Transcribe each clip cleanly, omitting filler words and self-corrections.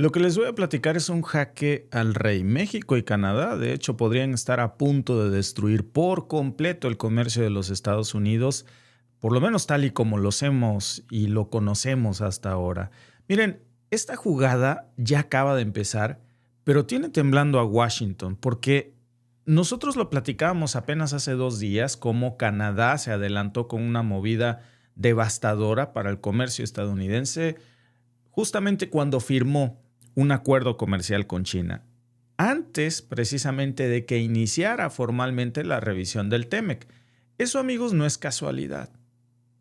Lo que les voy a platicar es un jaque al rey. México y Canadá, de hecho, podrían estar a punto de destruir por completo el comercio de los Estados Unidos, por lo menos tal y como lo hacemos y lo conocemos hasta ahora. Miren, esta jugada ya acaba de empezar, pero tiene temblando a Washington, porque nosotros lo platicábamos apenas hace 2 días, cómo Canadá se adelantó con una movida devastadora para el comercio estadounidense, justamente cuando firmó un acuerdo comercial con China, antes precisamente de que iniciara formalmente la revisión del TEMEC. Eso, amigos, no es casualidad.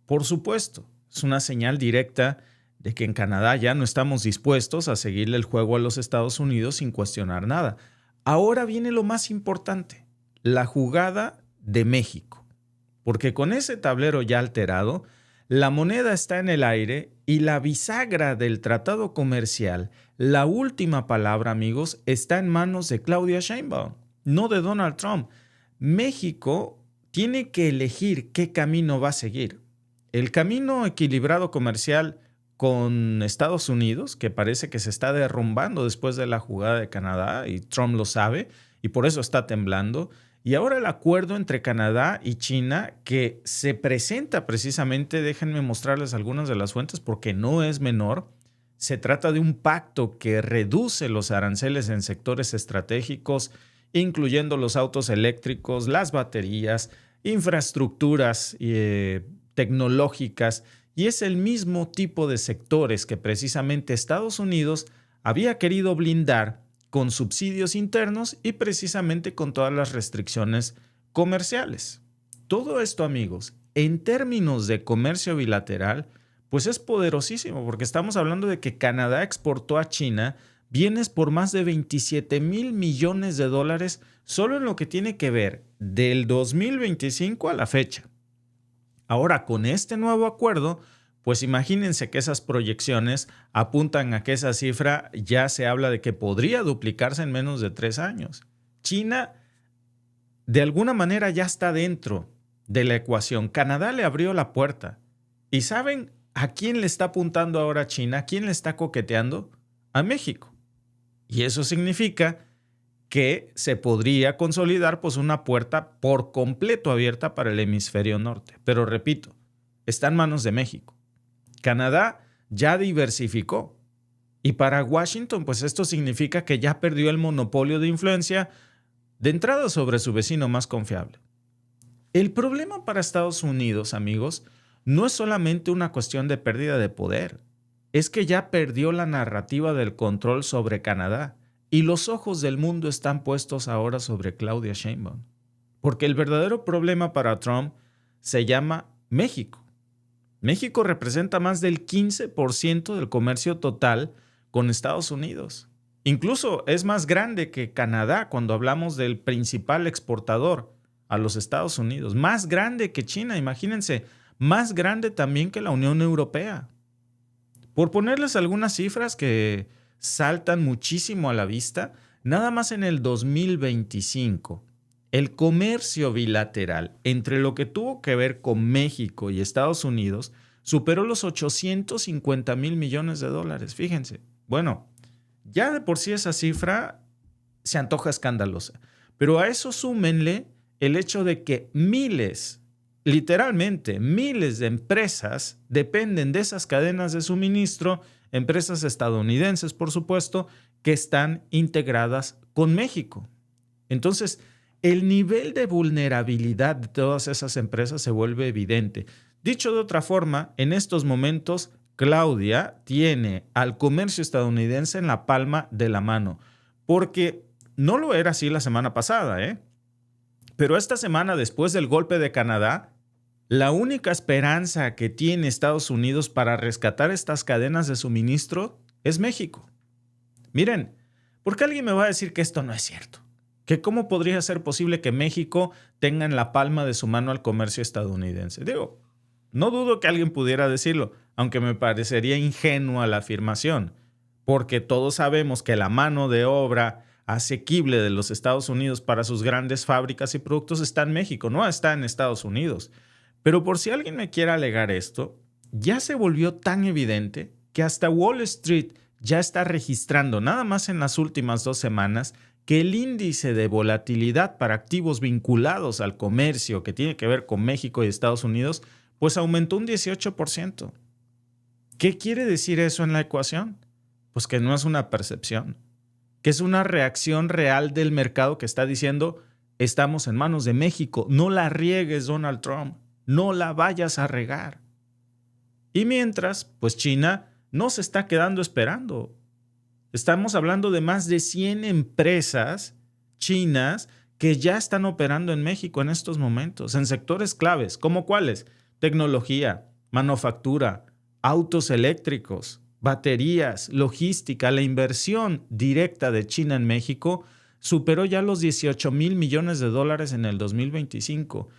Por supuesto, es una señal directa de que en Canadá ya no estamos dispuestos a seguirle el juego a los Estados Unidos sin cuestionar nada. Ahora viene lo más importante, la jugada de México, porque con ese tablero ya alterado, la moneda está en el aire y la bisagra del tratado comercial, la última palabra, amigos, está en manos de Claudia Sheinbaum, no de Donald Trump. México tiene que elegir qué camino va a seguir. El camino equilibrado comercial con Estados Unidos, que parece que se está derrumbando después de la jugada de Canadá, y Trump lo sabe, y por eso está temblando. Y ahora el acuerdo entre Canadá y China, que se presenta precisamente, déjenme mostrarles algunas de las fuentes porque no es menor. Se trata de un pacto que reduce los aranceles en sectores estratégicos, incluyendo los autos eléctricos, las baterías, infraestructuras tecnológicas, y es el mismo tipo de sectores que precisamente Estados Unidos había querido blindar con subsidios internos y precisamente con todas las restricciones comerciales. Todo esto, amigos, en términos de comercio bilateral, pues es poderosísimo, porque estamos hablando de que Canadá exportó a China bienes por más de 27,000 millones de dólares solo en lo que tiene que ver del 2025 a la fecha. Ahora, con este nuevo acuerdo, pues imagínense que esas proyecciones apuntan a que esa cifra ya se habla de que podría duplicarse en menos de 3 años. China, de alguna manera, ya está dentro de la ecuación. Canadá le abrió la puerta. ¿Y saben a quién le está apuntando ahora China? ¿A quién le está coqueteando? A México. Y eso significa que se podría consolidar pues una puerta por completo abierta para el hemisferio norte. Pero repito, está en manos de México. Canadá ya diversificó. Y para Washington, pues esto significa que ya perdió el monopolio de influencia de entrada sobre su vecino más confiable. El problema para Estados Unidos, amigos, no es solamente una cuestión de pérdida de poder. Es que ya perdió la narrativa del control sobre Canadá. Y los ojos del mundo están puestos ahora sobre Claudia Sheinbaum. Porque el verdadero problema para Trump se llama México. México representa más del 15% del comercio total con Estados Unidos. Incluso es más grande que Canadá cuando hablamos del principal exportador a los Estados Unidos. Más grande que China, imagínense. Más grande también que la Unión Europea. Por ponerles algunas cifras que saltan muchísimo a la vista, nada más en el 2025, el comercio bilateral entre lo que tuvo que ver con México y Estados Unidos superó los 850,000 millones de dólares. Fíjense, bueno, ya de por sí esa cifra se antoja escandalosa, pero a eso súmenle el hecho de que miles, literalmente miles de empresas dependen de esas cadenas de suministro, empresas estadounidenses, por supuesto, que están integradas con México. Entonces, el nivel de vulnerabilidad de todas esas empresas se vuelve evidente. Dicho de otra forma, en estos momentos, Claudia tiene al comercio estadounidense en la palma de la mano, porque no lo era así la semana pasada, ¿eh? Pero esta semana, después del golpe de Canadá, la única esperanza que tiene Estados Unidos para rescatar estas cadenas de suministro es México. Miren, porque alguien me va a decir que esto no es cierto. Que cómo podría ser posible que México tenga en la palma de su mano al comercio estadounidense. Digo, no dudo que alguien pudiera decirlo, aunque me parecería ingenua la afirmación, porque todos sabemos que la mano de obra asequible de los Estados Unidos para sus grandes fábricas y productos está en México, no está en Estados Unidos. Pero por si alguien me quiere alegar esto, ya se volvió tan evidente que hasta Wall Street, ya está registrando, nada más en las últimas 2 semanas, que el índice de volatilidad para activos vinculados al comercio que tiene que ver con México y Estados Unidos, pues aumentó un 18%. ¿Qué quiere decir eso en la ecuación? Pues que no es una percepción, que es una reacción real del mercado que está diciendo, estamos en manos de México, no la riegues, Donald Trump, no la vayas a regar. Y mientras, pues China no se está quedando esperando. Estamos hablando de más de 100 empresas chinas que ya están operando en México en estos momentos, en sectores claves, ¿como cuáles? Tecnología, manufactura, autos eléctricos, baterías, logística. La inversión directa de China en México superó ya los $18,000 millones en el 2025.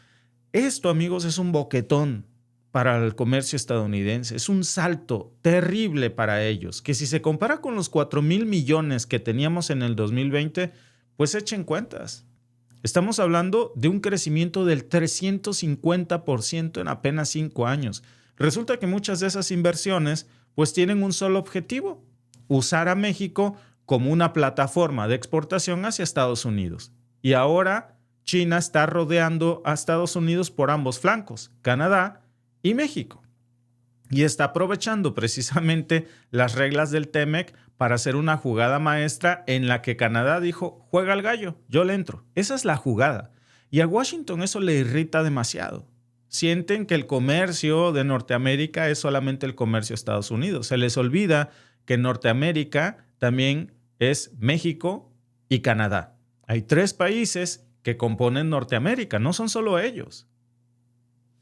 Esto, amigos, es un boquetón para el comercio estadounidense. Es un salto terrible para ellos, que si se compara con los 4,000 millones que teníamos en el 2020, pues echen cuentas. Estamos hablando de un crecimiento del 350% en apenas 5 años. Resulta que muchas de esas inversiones pues tienen un solo objetivo: usar a México como una plataforma de exportación hacia Estados Unidos. Y ahora China está rodeando a Estados Unidos por ambos flancos, Canadá y México. Y está aprovechando precisamente las reglas del TEMEC para hacer una jugada maestra en la que Canadá dijo, juega al gallo, yo le entro. Esa es la jugada. Y a Washington eso le irrita demasiado. Sienten que el comercio de Norteamérica es solamente el comercio de Estados Unidos. Se les olvida que Norteamérica también es México y Canadá. Hay 3 países que componen Norteamérica, no son solo ellos.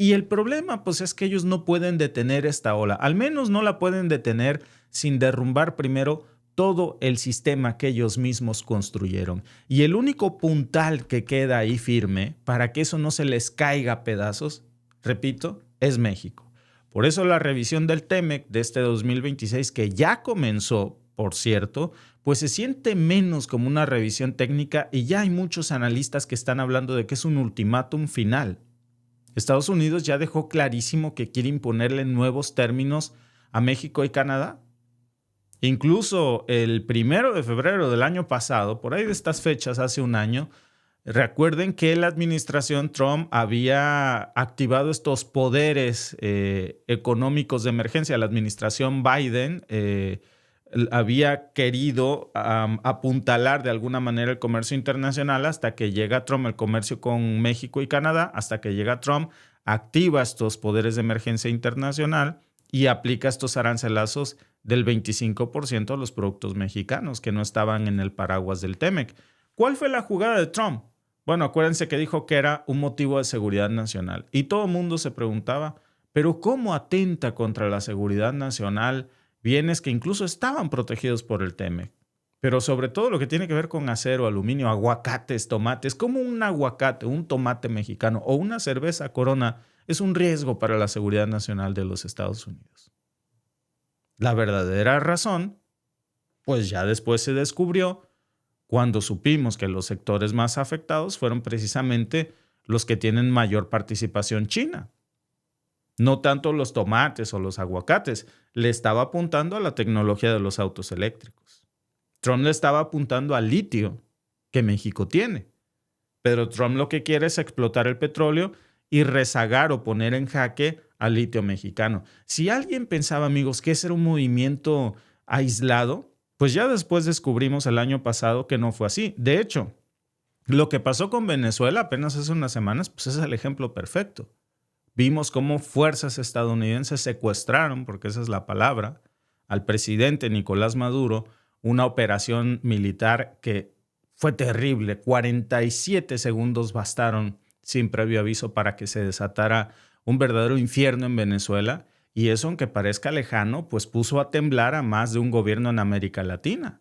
Y el problema, pues, es que ellos no pueden detener esta ola. Al menos no la pueden detener sin derrumbar primero todo el sistema que ellos mismos construyeron. Y el único puntal que queda ahí firme para que eso no se les caiga a pedazos, repito, es México. Por eso la revisión del TEMEC de este 2026, que ya comenzó, por cierto, pues se siente menos como una revisión técnica y ya hay muchos analistas que están hablando de que es un ultimátum final. Estados Unidos ya dejó clarísimo que quiere imponerle nuevos términos a México y Canadá. Incluso el 1 de febrero del año pasado, por ahí de estas fechas, hace un año, recuerden que la administración Trump había activado estos poderes económicos de emergencia. La administración Biden había querido apuntalar de alguna manera el comercio internacional hasta que llega Trump, el comercio con México y Canadá, hasta que llega Trump, activa estos poderes de emergencia internacional y aplica estos arancelazos del 25% a los productos mexicanos que no estaban en el paraguas del TEMEC. ¿Cuál fue la jugada de Trump? Bueno, acuérdense que dijo que era un motivo de seguridad nacional y todo el mundo se preguntaba, ¿pero cómo atenta contra la seguridad nacional bienes que incluso estaban protegidos por el TEMEC? Pero sobre todo lo que tiene que ver con acero, aluminio, aguacates, tomates, como un aguacate, un tomate mexicano o una cerveza Corona es un riesgo para la seguridad nacional de los Estados Unidos. La verdadera razón, pues ya después se descubrió cuando supimos que los sectores más afectados fueron precisamente los que tienen mayor participación china. No tanto los tomates o los aguacates, le estaba apuntando a la tecnología de los autos eléctricos. Trump le estaba apuntando al litio que México tiene. Pero Trump lo que quiere es explotar el petróleo y rezagar o poner en jaque al litio mexicano. Si alguien pensaba, amigos, que ese era un movimiento aislado, pues ya después descubrimos el año pasado que no fue así. De hecho, lo que pasó con Venezuela apenas hace unas semanas, pues es el ejemplo perfecto. Vimos cómo fuerzas estadounidenses secuestraron, porque esa es la palabra, al presidente Nicolás Maduro, una operación militar que fue terrible. 47 segundos bastaron sin previo aviso para que se desatara un verdadero infierno en Venezuela. Y eso, aunque parezca lejano, pues puso a temblar a más de un gobierno en América Latina.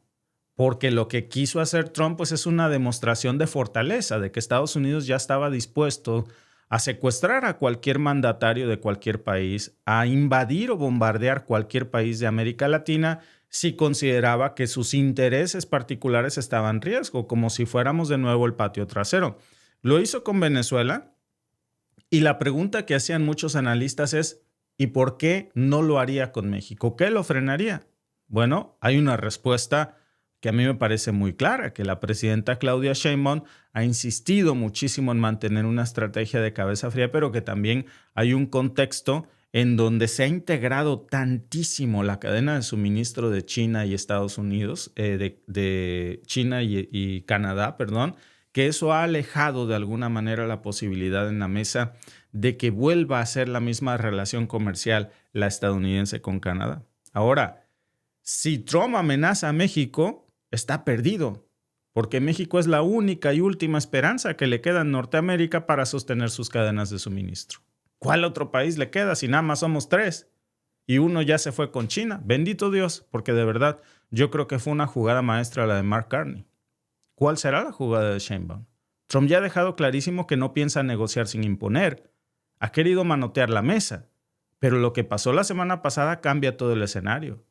Porque lo que quiso hacer Trump pues es una demostración de fortaleza, de que Estados Unidos ya estaba dispuesto a secuestrar a cualquier mandatario de cualquier país, a invadir o bombardear cualquier país de América Latina si consideraba que sus intereses particulares estaban en riesgo, como si fuéramos de nuevo el patio trasero. Lo hizo con Venezuela y la pregunta que hacían muchos analistas es ¿y por qué no lo haría con México? ¿Qué lo frenaría? Bueno, hay una respuesta que a mí me parece muy clara, que la presidenta Claudia Sheinbaum ha insistido muchísimo en mantener una estrategia de cabeza fría, pero que también hay un contexto en donde se ha integrado tantísimo la cadena de suministro de China y Estados Unidos, de China y Canadá, perdón, que eso ha alejado de alguna manera la posibilidad en la mesa de que vuelva a ser la misma relación comercial la estadounidense con Canadá. Ahora, si Trump amenaza a México, está perdido, porque México es la única y última esperanza que le queda en Norteamérica para sostener sus cadenas de suministro. ¿Cuál otro país le queda si nada más somos 3? Y uno ya se fue con China. Bendito Dios, porque de verdad yo creo que fue una jugada maestra la de Mark Carney. ¿Cuál será la jugada de Sheinbaum? Trump ya ha dejado clarísimo que no piensa negociar sin imponer. Ha querido manotear la mesa, pero lo que pasó la semana pasada cambia todo el escenario.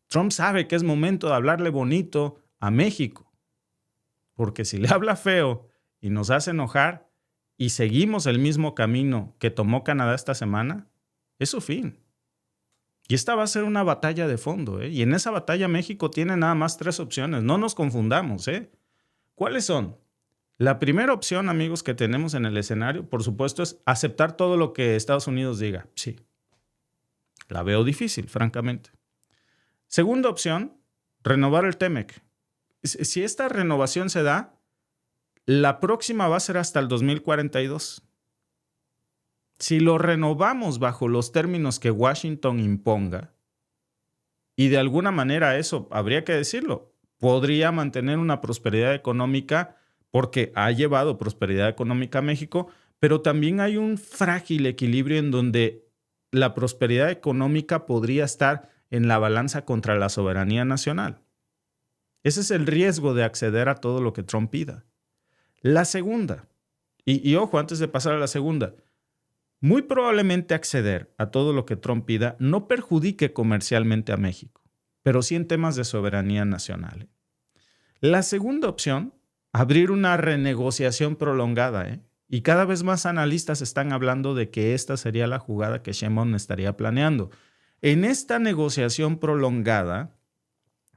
Trump sabe que es momento de hablarle bonito a México, porque si le habla feo y nos hace enojar y seguimos el mismo camino que tomó Canadá esta semana, es su fin. Y esta va a ser una batalla de fondo, ¿eh? Y en esa batalla México tiene nada más 3 opciones, no nos confundamos, ¿eh? ¿Cuáles son? La primera opción, amigos, que tenemos en el escenario, por supuesto, es aceptar todo lo que Estados Unidos diga. Sí, la veo difícil, francamente. Segunda opción, renovar el TEMEC. Si esta renovación se da, la próxima va a ser hasta el 2042. Si lo renovamos bajo los términos que Washington imponga, y de alguna manera eso, habría que decirlo, podría mantener una prosperidad económica porque ha llevado prosperidad económica a México, pero también hay un frágil equilibrio en donde la prosperidad económica podría estar en la balanza contra la soberanía nacional. Ese es el riesgo de acceder a todo lo que Trump pida. La segunda, y ojo, antes de pasar a la segunda, muy probablemente acceder a todo lo que Trump pida no perjudique comercialmente a México, pero sí en temas de soberanía nacional. La segunda opción, abrir una renegociación prolongada, y cada vez más analistas están hablando de que esta sería la jugada que Sheinbaum estaría planeando. En esta negociación prolongada,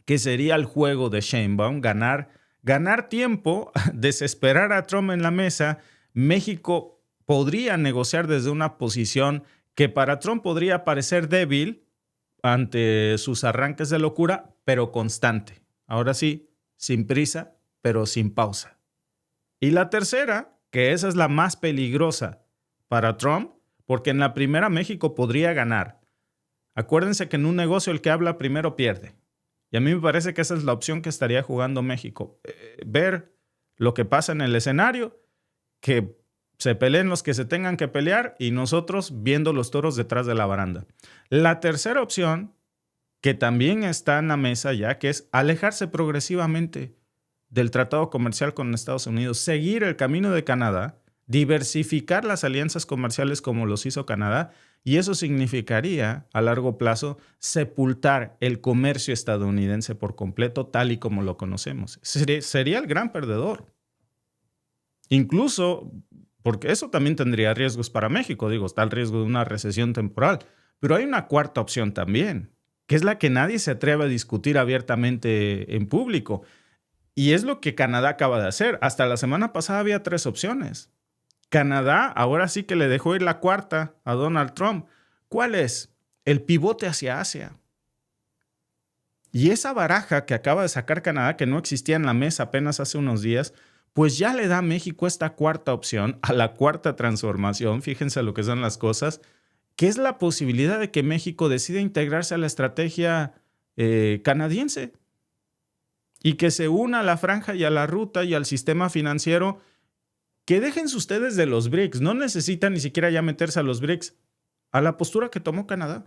que sería el juego de Sheinbaum, ganar tiempo, desesperar a Trump en la mesa, México podría negociar desde una posición que para Trump podría parecer débil ante sus arranques de locura, pero constante. Ahora sí, sin prisa, pero sin pausa. Y la tercera, que esa es la más peligrosa para Trump, porque en la primera México podría ganar. Acuérdense que en un negocio el que habla primero pierde. Y a mí me parece que esa es la opción que estaría jugando México. Ver lo que pasa en el escenario, que se peleen los que se tengan que pelear y nosotros viendo los toros detrás de la baranda. La tercera opción, que también está en la mesa ya, que es alejarse progresivamente del tratado comercial con Estados Unidos, seguir el camino de Canadá, diversificar las alianzas comerciales como los hizo Canadá, y eso significaría a largo plazo sepultar el comercio estadounidense por completo tal y como lo conocemos. Sería el gran perdedor. Incluso, porque eso también tendría riesgos para México, está el riesgo de una recesión temporal, pero hay una cuarta opción también, que es la que nadie se atreve a discutir abiertamente en público, y es lo que Canadá acaba de hacer. Hasta la semana pasada había 3 opciones. Canadá ahora sí que le dejó ir la cuarta a Donald Trump. ¿Cuál es? El pivote hacia Asia. Y esa baraja que acaba de sacar Canadá, que no existía en la mesa apenas hace unos días, pues ya le da a México esta cuarta opción, a la cuarta transformación, fíjense lo que son las cosas, que es la posibilidad de que México decida integrarse a la estrategia canadiense y que se una a la franja y a la ruta y al sistema financiero. Que déjense ustedes de los BRICS, no necesitan ni siquiera ya meterse a los BRICS, a la postura que tomó Canadá.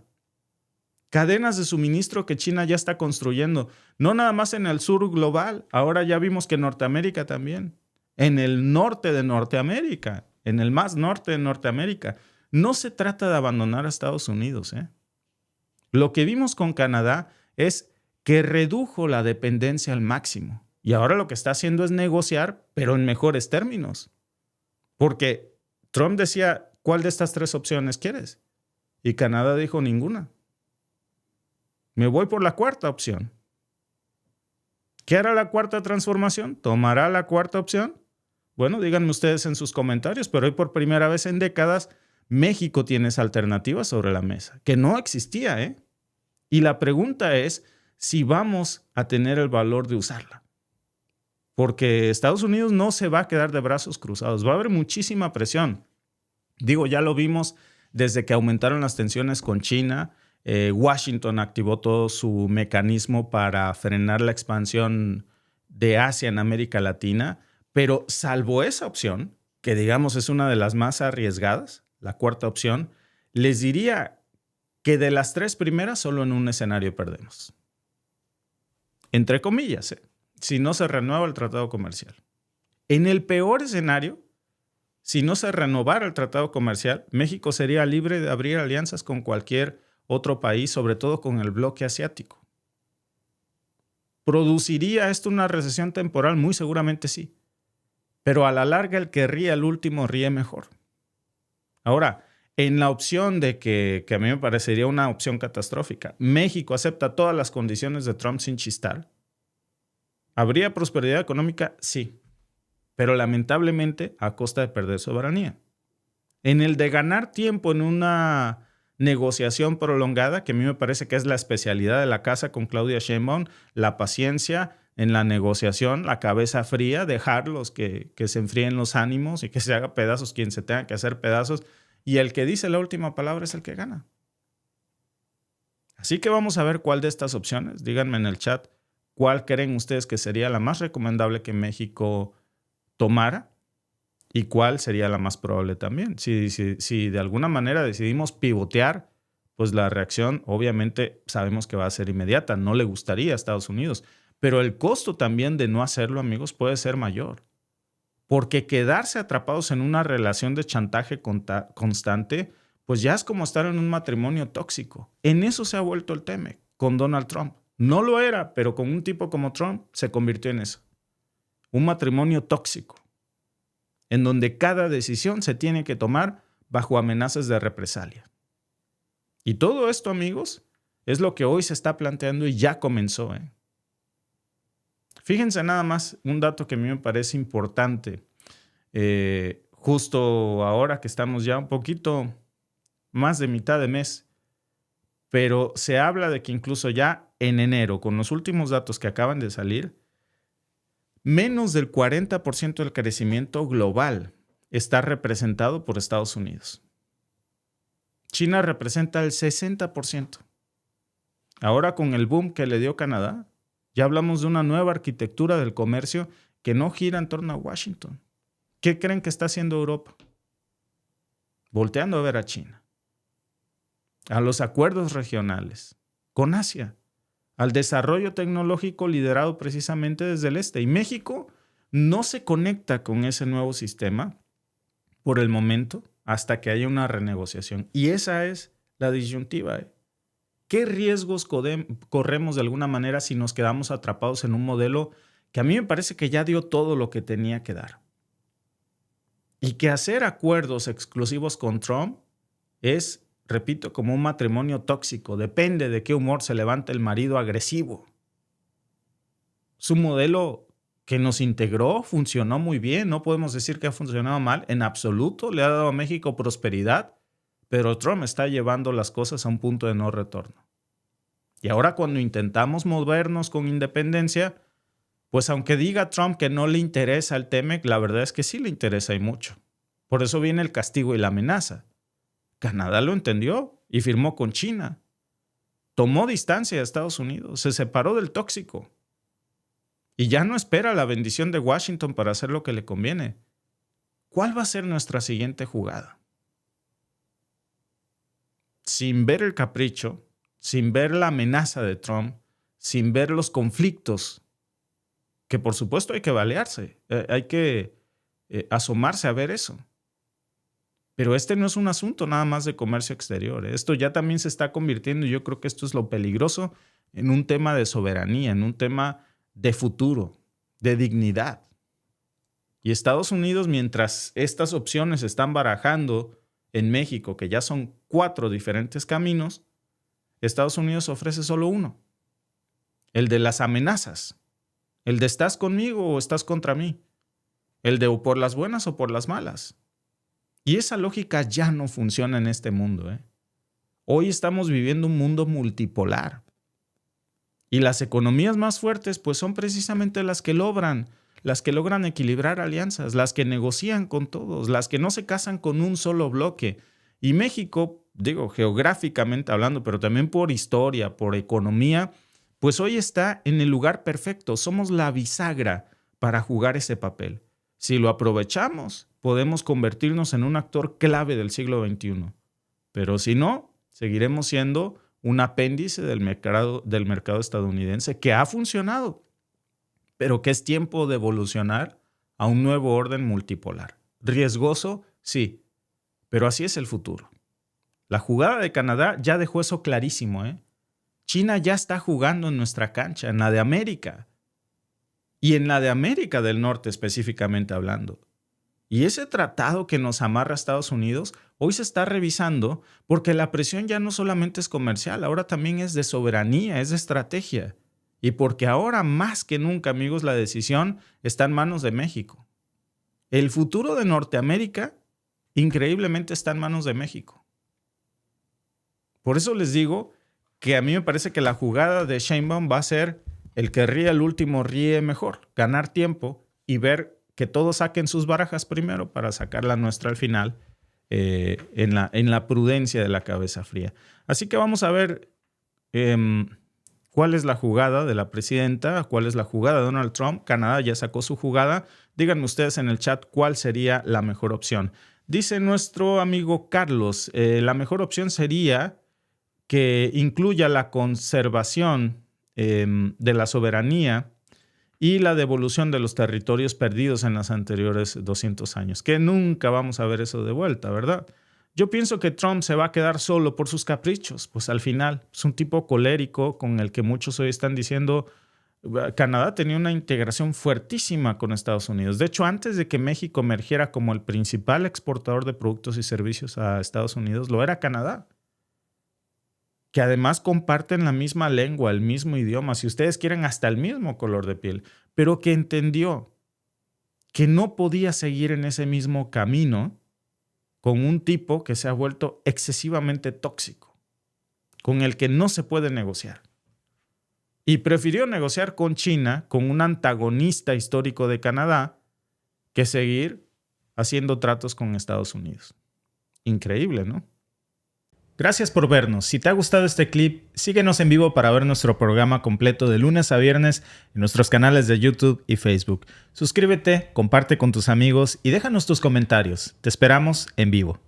Cadenas de suministro que China ya está construyendo, no nada más en el sur global, ahora ya vimos que en Norteamérica también, en el norte de Norteamérica, en el más norte de Norteamérica. No se trata de abandonar a Estados Unidos. Lo que vimos con Canadá es que redujo la dependencia al máximo y ahora lo que está haciendo es negociar, pero en mejores términos. Porque Trump decía, ¿cuál de estas 3 opciones quieres? Y Canadá dijo ninguna. Me voy por la cuarta opción. ¿Qué hará la cuarta transformación? ¿Tomará la cuarta opción? Bueno, díganme ustedes en sus comentarios, pero hoy por primera vez en décadas, México tiene esa alternativa sobre la mesa, que no existía, ¿eh? Y la pregunta es si vamos a tener el valor de usarla. Porque Estados Unidos no se va a quedar de brazos cruzados, va a haber muchísima presión. Digo, ya lo vimos desde que aumentaron las tensiones con China. Washington activó todo su mecanismo para frenar la expansión de Asia en América Latina, pero salvo esa opción, que digamos es una de las más arriesgadas, la cuarta opción, les diría que de las tres primeras solo en un escenario perdemos. Entre comillas, si no se renueva el tratado comercial. En el peor escenario, si no se renovara el tratado comercial, México sería libre de abrir alianzas con cualquier otro país, sobre todo con el bloque asiático. ¿Produciría esto una recesión temporal? Muy seguramente sí. Pero a la larga el que ríe al último ríe mejor. Ahora, en la opción de que a mí me parecería una opción catastrófica, México acepta todas las condiciones de Trump sin chistar. ¿Habría prosperidad económica? Sí. Pero lamentablemente a costa de perder soberanía. En el de ganar tiempo en una negociación prolongada, que a mí me parece que es la especialidad de la casa con Claudia Sheinbaum, la paciencia en la negociación, la cabeza fría, dejarlos que se enfríen los ánimos y que se haga pedazos quien se tenga que hacer pedazos, y el que dice la última palabra es el que gana. Así que vamos a ver cuál de estas opciones, díganme en el chat, cuál creen ustedes que sería la más recomendable que México tomara y cuál sería la más probable también. Si de alguna manera decidimos pivotear, pues la reacción obviamente sabemos que va a ser inmediata. No le gustaría a Estados Unidos. Pero el costo también de no hacerlo, amigos, puede ser mayor. Porque quedarse atrapados en una relación de chantaje constante, pues ya es como estar en un matrimonio tóxico. En eso se ha vuelto el TEMEC con Donald Trump. No lo era, pero con un tipo como Trump se convirtió en eso. Un matrimonio tóxico, en donde cada decisión se tiene que tomar bajo amenazas de represalia. Y todo esto, amigos, es lo que hoy se está planteando y ya comenzó. Fíjense nada más un dato que a mí me parece importante. Justo ahora que estamos ya un poquito más de mitad de mes, pero se habla de que incluso ya en enero, con los últimos datos que acaban de salir, menos del 40% del crecimiento global está representado por Estados Unidos. China representa el 60%. Ahora con el boom que le dio Canadá, ya hablamos de una nueva arquitectura del comercio que no gira en torno a Washington. ¿Qué creen que está haciendo Europa? Volteando a ver a China, a los acuerdos regionales, con Asia, al desarrollo tecnológico liderado precisamente desde el este. Y México no se conecta con ese nuevo sistema por el momento hasta que haya una renegociación. Y esa es la disyuntiva. ¿Qué riesgos corremos de alguna manera si nos quedamos atrapados en un modelo que a mí me parece que ya dio todo lo que tenía que dar? Y que hacer acuerdos exclusivos con Trump es, repito, como un matrimonio tóxico. Depende de qué humor se levanta el marido agresivo. Es un modelo que nos integró, funcionó muy bien. No podemos decir que ha funcionado mal. En absoluto, le ha dado a México prosperidad, pero Trump está llevando las cosas a un punto de no retorno. Y ahora cuando intentamos movernos con independencia, pues aunque diga Trump que no le interesa el TEMEC, la verdad es que sí le interesa y mucho. Por eso viene el castigo y la amenaza. Canadá lo entendió y firmó con China. Tomó distancia de Estados Unidos, se separó del tóxico. Y ya no espera la bendición de Washington para hacer lo que le conviene. ¿Cuál va a ser nuestra siguiente jugada? Sin ver el capricho, sin ver la amenaza de Trump, sin ver los conflictos, que por supuesto hay que balearse, hay que asomarse a ver eso. Pero este no es un asunto nada más de comercio exterior. Esto ya también se está convirtiendo, y yo creo que esto es lo peligroso, en un tema de soberanía, en un tema de futuro, de dignidad. Y Estados Unidos, mientras estas opciones se están barajando en México, que ya son 4 diferentes caminos, Estados Unidos ofrece solo uno, el de las amenazas, el de estás conmigo o estás contra mí, el de o por las buenas o por las malas. Y esa lógica ya no funciona en este mundo, ¿eh? Hoy estamos viviendo un mundo multipolar. Y las economías más fuertes pues son precisamente las que logran equilibrar alianzas, las que negocian con todos, las que no se casan con un solo bloque. Y México, digo, geográficamente hablando, pero también por historia, por economía, pues hoy está en el lugar perfecto. Somos la bisagra para jugar ese papel. Si lo aprovechamos, podemos convertirnos en un actor clave del siglo XXI. Pero si no, seguiremos siendo un apéndice del mercado estadounidense que ha funcionado, pero que es tiempo de evolucionar a un nuevo orden multipolar. Riesgoso, sí, pero así es el futuro. La jugada de Canadá ya dejó eso clarísimo, ¿eh? China ya está jugando en nuestra cancha, en la de América. Y en la de América del Norte específicamente hablando. Y ese tratado que nos amarra a Estados Unidos hoy se está revisando porque la presión ya no solamente es comercial, ahora también es de soberanía, es de estrategia. Y porque ahora más que nunca, amigos, la decisión está en manos de México. El futuro de Norteamérica increíblemente está en manos de México. Por eso les digo que a mí me parece que la jugada de Sheinbaum va a ser el que ríe el último ríe mejor, ganar tiempo y ver que todos saquen sus barajas primero para sacar la nuestra al final en la prudencia de la cabeza fría. Así que vamos a ver cuál es la jugada de la presidenta, cuál es la jugada de Donald Trump. Canadá ya sacó su jugada. Díganme ustedes en el chat cuál sería la mejor opción. Dice nuestro amigo Carlos, la mejor opción sería que incluya la conservación de la soberanía y la devolución de los territorios perdidos en los anteriores 200 años, que nunca vamos a ver eso de vuelta, ¿verdad? Yo pienso que Trump se va a quedar solo por sus caprichos, pues al final es un tipo colérico con el que muchos hoy están diciendo Canadá tenía una integración fuertísima con Estados Unidos. De hecho, antes de que México emergiera como el principal exportador de productos y servicios a Estados Unidos, lo era Canadá, que además comparten la misma lengua, el mismo idioma, si ustedes quieren hasta el mismo color de piel, pero que entendió que no podía seguir en ese mismo camino con un tipo que se ha vuelto excesivamente tóxico, con el que no se puede negociar. Y prefirió negociar con China, con un antagonista histórico de Canadá, que seguir haciendo tratos con Estados Unidos. Increíble, ¿no? Gracias por vernos. Si te ha gustado este clip, síguenos en vivo para ver nuestro programa completo de lunes a viernes en nuestros canales de YouTube y Facebook. Suscríbete, comparte con tus amigos y déjanos tus comentarios. Te esperamos en vivo.